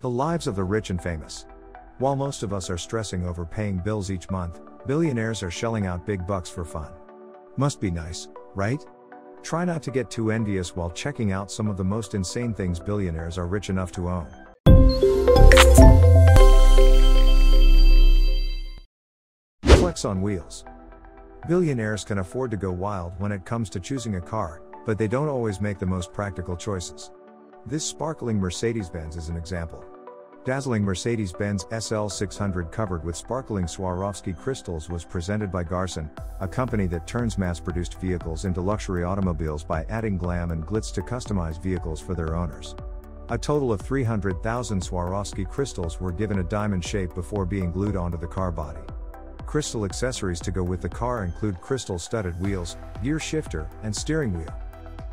The lives of the rich and famous. While most of us are stressing over paying bills each month, billionaires are shelling out big bucks for fun. Must be nice, right? Try not to get too envious while checking out some of the most insane things billionaires are rich enough to own. Flex on wheels. Billionaires can afford to go wild when it comes to choosing a car, but they don't always make the most practical choices. This sparkling Mercedes-Benz is an example. Dazzling Mercedes-Benz SL 600 covered with sparkling Swarovski crystals was presented by Garson, a company that turns mass-produced vehicles into luxury automobiles by adding glam and glitz to customize vehicles for their owners. A total of 300,000 Swarovski crystals were given a diamond shape before being glued onto the car body. Crystal accessories to go with the car include crystal-studded wheels, gear shifter, and steering wheel.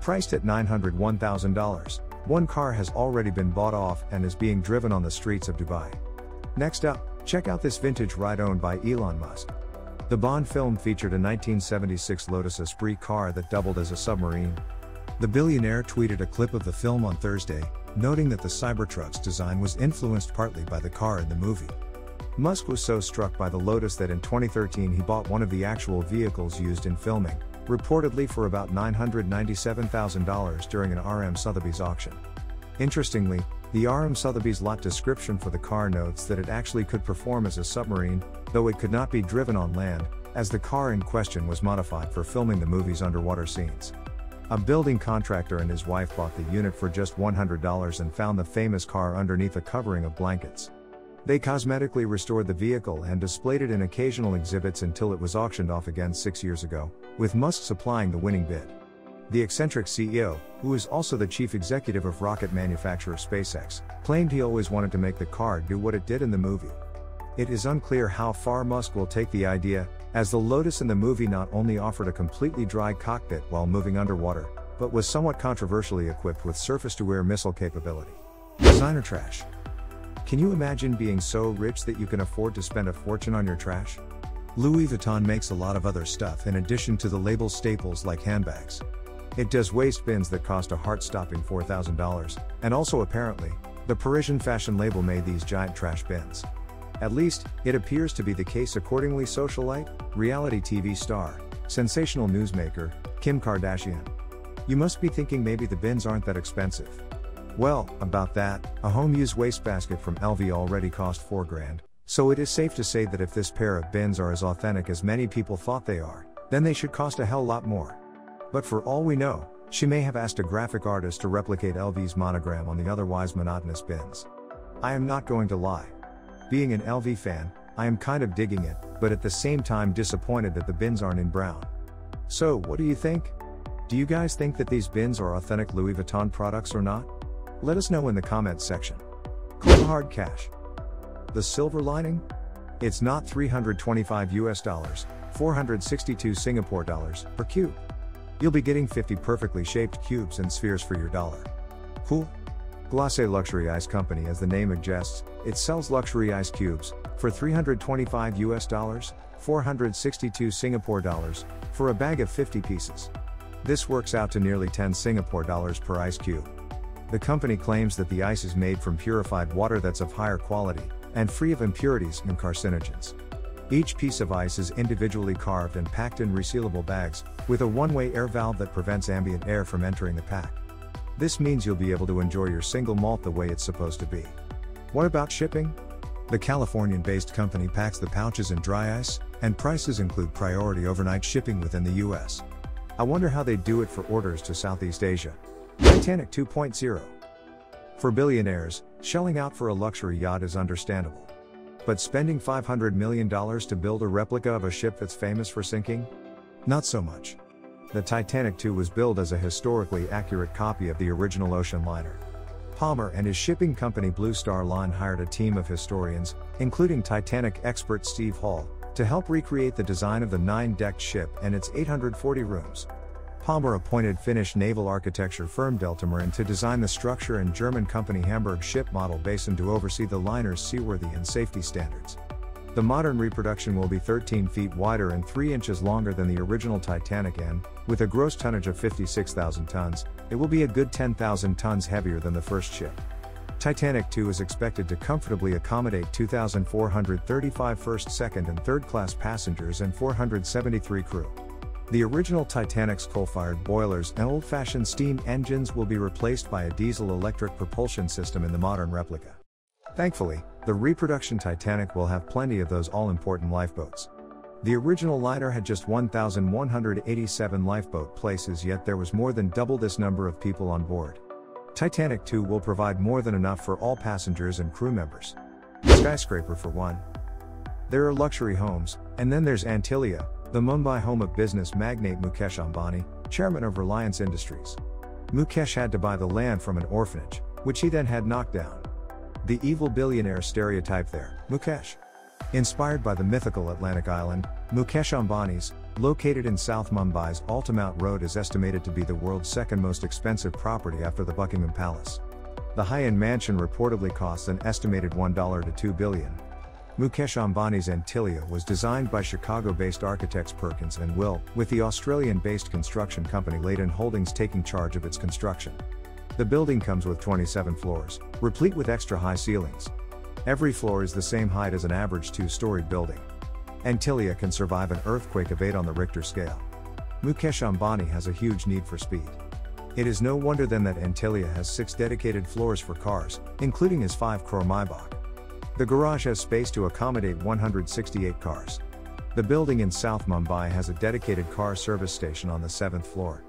Priced at $901,000, one car has already been bought off and is being driven on the streets of Dubai. Next up, check out this vintage ride owned by Elon Musk. The Bond film featured a 1976 Lotus Esprit car that doubled as a submarine. The billionaire tweeted a clip of the film on Thursday, noting that the Cybertruck's design was influenced partly by the car in the movie. Musk was so struck by the Lotus that in 2013 he bought one of the actual vehicles used in filming, reportedly for about $997,000 during an RM Sotheby's auction. Interestingly, the RM Sotheby's lot description for the car notes that it actually could perform as a submarine, though it could not be driven on land, as the car in question was modified for filming the movie's underwater scenes. A building contractor and his wife bought the unit for just $100 and found the famous car underneath a covering of blankets. They cosmetically restored the vehicle and displayed it in occasional exhibits until it was auctioned off again 6 years ago, with Musk supplying the winning bid. The eccentric CEO, who is also the chief executive of rocket manufacturer SpaceX, claimed he always wanted to make the car do what it did in the movie. It is unclear how far Musk will take the idea, as the Lotus in the movie not only offered a completely dry cockpit while moving underwater, but was somewhat controversially equipped with surface-to-air missile capability. Designer trash. Can you imagine being so rich that you can afford to spend a fortune on your trash? Louis Vuitton makes a lot of other stuff in addition to the label staples like handbags. It does waste bins that cost a heart-stopping $4,000, and also apparently, the Parisian fashion label made these giant trash bins. At least, it appears to be the case accordingly socialite, reality TV star, sensational newsmaker, Kim Kardashian. You must be thinking maybe the bins aren't that expensive. Well, about that, a home-use wastebasket from LV already cost $4,000, so it is safe to say that if this pair of bins are as authentic as many people thought they are, then they should cost a hell lot more. But for all we know, she may have asked a graphic artist to replicate LV's monogram on the otherwise monotonous bins. I am not going to lie. Being an LV fan, I am kind of digging it, but at the same time disappointed that the bins aren't in brown. So, what do you think? Do you guys think that these bins are authentic Louis Vuitton products or not? Let us know in the comments section. Cold hard cash. The silver lining? It's not $325, 462 Singapore dollars per cube. You'll be getting 50 perfectly shaped cubes and spheres for your dollar. Cool? Glacé Luxury Ice Company, as the name suggests, it sells luxury ice cubes for $325, 462 Singapore dollars for a bag of 50 pieces. This works out to nearly 10 Singapore dollars per ice cube. The company claims that the ice is made from purified water that's of higher quality, and free of impurities and carcinogens. Each piece of ice is individually carved and packed in resealable bags, with a one-way air valve that prevents ambient air from entering the pack. This means you'll be able to enjoy your single malt the way it's supposed to be. What about shipping? The Californian-based company packs the pouches in dry ice, and prices include priority overnight shipping within the US. I wonder how they do it for orders to Southeast Asia. Titanic 2.0. For billionaires, shelling out for a luxury yacht is understandable. But spending $500 million to build a replica of a ship that's famous for sinking? Not so much. The Titanic II was billed as a historically accurate copy of the original ocean liner. Palmer and his shipping company Blue Star Line hired a team of historians, including Titanic expert Steve Hall, to help recreate the design of the 9-decked ship and its 840 rooms. Palmer appointed Finnish naval architecture firm Deltamarin to design the structure and German company Hamburg Ship Model Basin to oversee the liner's seaworthy and safety standards. The modern reproduction will be 13 feet wider and 3 inches longer than the original Titanic, and, with a gross tonnage of 56,000 tons, it will be a good 10,000 tons heavier than the first ship. Titanic 2 is expected to comfortably accommodate 2,435 first, second, and third class passengers and 473 crew. The original Titanic's coal-fired boilers and old-fashioned steam engines will be replaced by a diesel-electric propulsion system in the modern replica. Thankfully, the reproduction Titanic will have plenty of those all-important lifeboats. The original liner had just 1,187 lifeboat places, yet there was more than double this number of people on board. Titanic 2 will provide more than enough for all passengers and crew members. Skyscraper for one. There are luxury homes, and then there's Antilia, the Mumbai home of business magnate Mukesh Ambani, chairman of Reliance Industries. Mukesh had to buy the land from an orphanage, which he then had knocked down. The evil billionaire stereotype there, Mukesh. Inspired by the mythical Atlantic island, Mukesh Ambani's, located in South Mumbai's Altamount Road, is estimated to be the world's second most expensive property after the Buckingham Palace. The high-end mansion reportedly costs an estimated $1 to $2 billion. Mukesh Ambani's Antilia was designed by Chicago-based architects Perkins & Will, with the Australian-based construction company Leighton Holdings taking charge of its construction. The building comes with 27 floors, replete with extra-high ceilings. Every floor is the same height as an average two-storied building. Antilia can survive an earthquake of 8 on the Richter scale. Mukesh Ambani has a huge need for speed. It is no wonder then that Antilia has 6 dedicated floors for cars, including his 5-crore Maybach. The garage has space to accommodate 168 cars. The building in South Mumbai has a dedicated car service station on the 7th floor.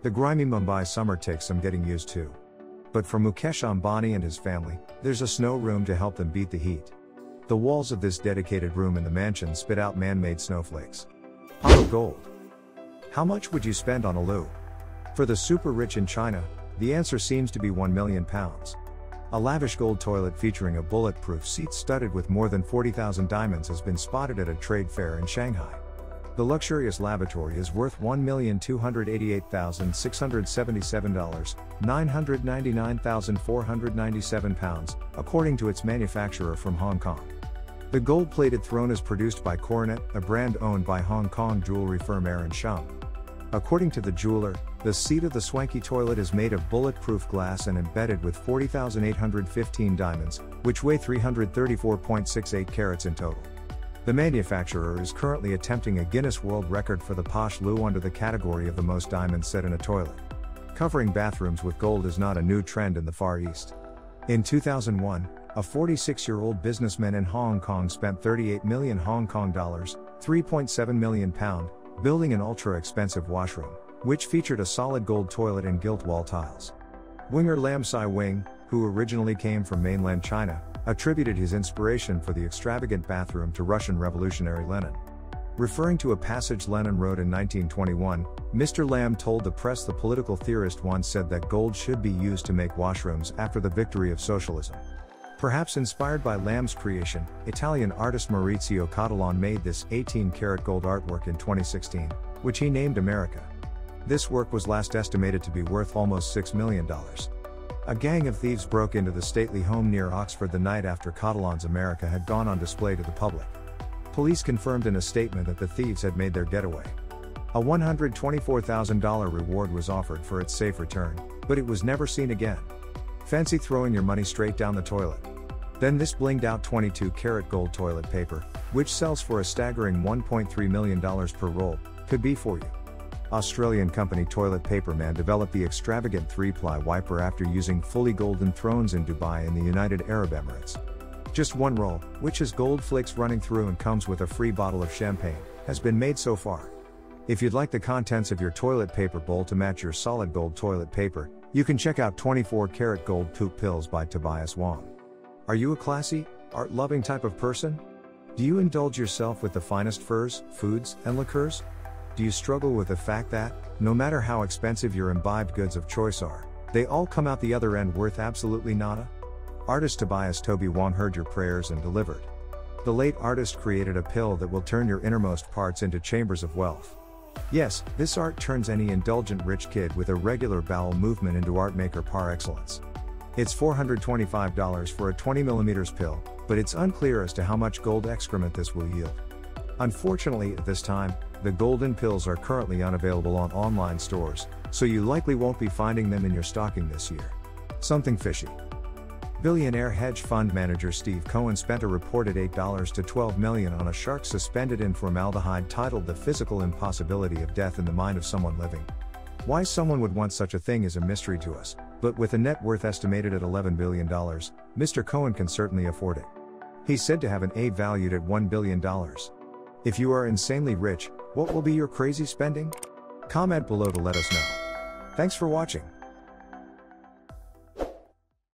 The grimy Mumbai summer takes some getting used to. But for Mukesh Ambani and his family, there's a snow room to help them beat the heat. The walls of this dedicated room in the mansion spit out man-made snowflakes. Pot of gold. How much would you spend on a loo? For the super rich in China, the answer seems to be £1 million. A lavish gold toilet featuring a bulletproof seat studded with more than 40,000 diamonds has been spotted at a trade fair in Shanghai. The luxurious lavatory is worth $1,288,677, £999,497, according to its manufacturer from Hong Kong. The gold-plated throne is produced by Coronet, a brand owned by Hong Kong jewelry firm Aaron Shum. According to the jeweler, the seat of the swanky toilet is made of bulletproof glass and embedded with 40,815 diamonds, which weigh 334.68 carats in total. The manufacturer is currently attempting a Guinness World Record for the posh loo under the category of the most diamonds set in a toilet. Covering bathrooms with gold is not a new trend in the Far East. In 2001, a 46-year-old businessman in Hong Kong spent 38 million Hong Kong dollars, £3.7 million, building an ultra-expensive washroom, which featured a solid gold toilet and gilt wall tiles. Winger Lam Sai Wing, who originally came from mainland China, attributed his inspiration for the extravagant bathroom to Russian revolutionary Lenin. Referring to a passage Lenin wrote in 1921, Mr. Lam told the press the political theorist once said that gold should be used to make washrooms after the victory of socialism. Perhaps inspired by Lam's creation, Italian artist Maurizio Cattelan made this 18-karat gold artwork in 2016, which he named America. This work was last estimated to be worth almost $6 million. A gang of thieves broke into the stately home near Oxford the night after Cattelan's America had gone on display to the public. Police confirmed in a statement that the thieves had made their getaway. A $124,000 reward was offered for its safe return, but it was never seen again. Fancy throwing your money straight down the toilet? Then this blinged out 22-karat gold toilet paper, which sells for a staggering $1.3 million per roll, could be for you. Australian company Toilet Paper Man developed the extravagant 3-ply wiper after using fully golden thrones in Dubai in the United Arab Emirates. Just one roll, which has gold flakes running through and comes with a free bottle of champagne, has been made so far. If you'd like the contents of your toilet paper bowl to match your solid gold toilet paper, you can check out 24-karat gold poop pills by Tobias Wong. Are you a classy, art-loving type of person? Do you indulge yourself with the finest furs, foods, and liqueurs? Do you struggle with the fact that, no matter how expensive your imbibed goods of choice are, they all come out the other end worth absolutely nada? Artist Tobias Toby Wong heard your prayers and delivered. The late artist created a pill that will turn your innermost parts into chambers of wealth. Yes, this art turns any indulgent rich kid with a regular bowel movement into art maker par excellence. It's $425 for a 20mm pill, but it's unclear as to how much gold excrement this will yield. Unfortunately, at this time, the golden pills are currently unavailable on online stores, so you likely won't be finding them in your stocking this year. Something fishy. Billionaire hedge fund manager Steve Cohen spent a reported $8 to $12 million on a shark suspended in formaldehyde titled The Physical Impossibility of Death in the Mind of Someone Living. Why someone would want such a thing is a mystery to us, but with a net worth estimated at $11 billion, Mr. Cohen can certainly afford it. He's said to have an A valued at $1 billion. If you are insanely rich, what will be your crazy spending? Comment below to let us know. Thanks for watching.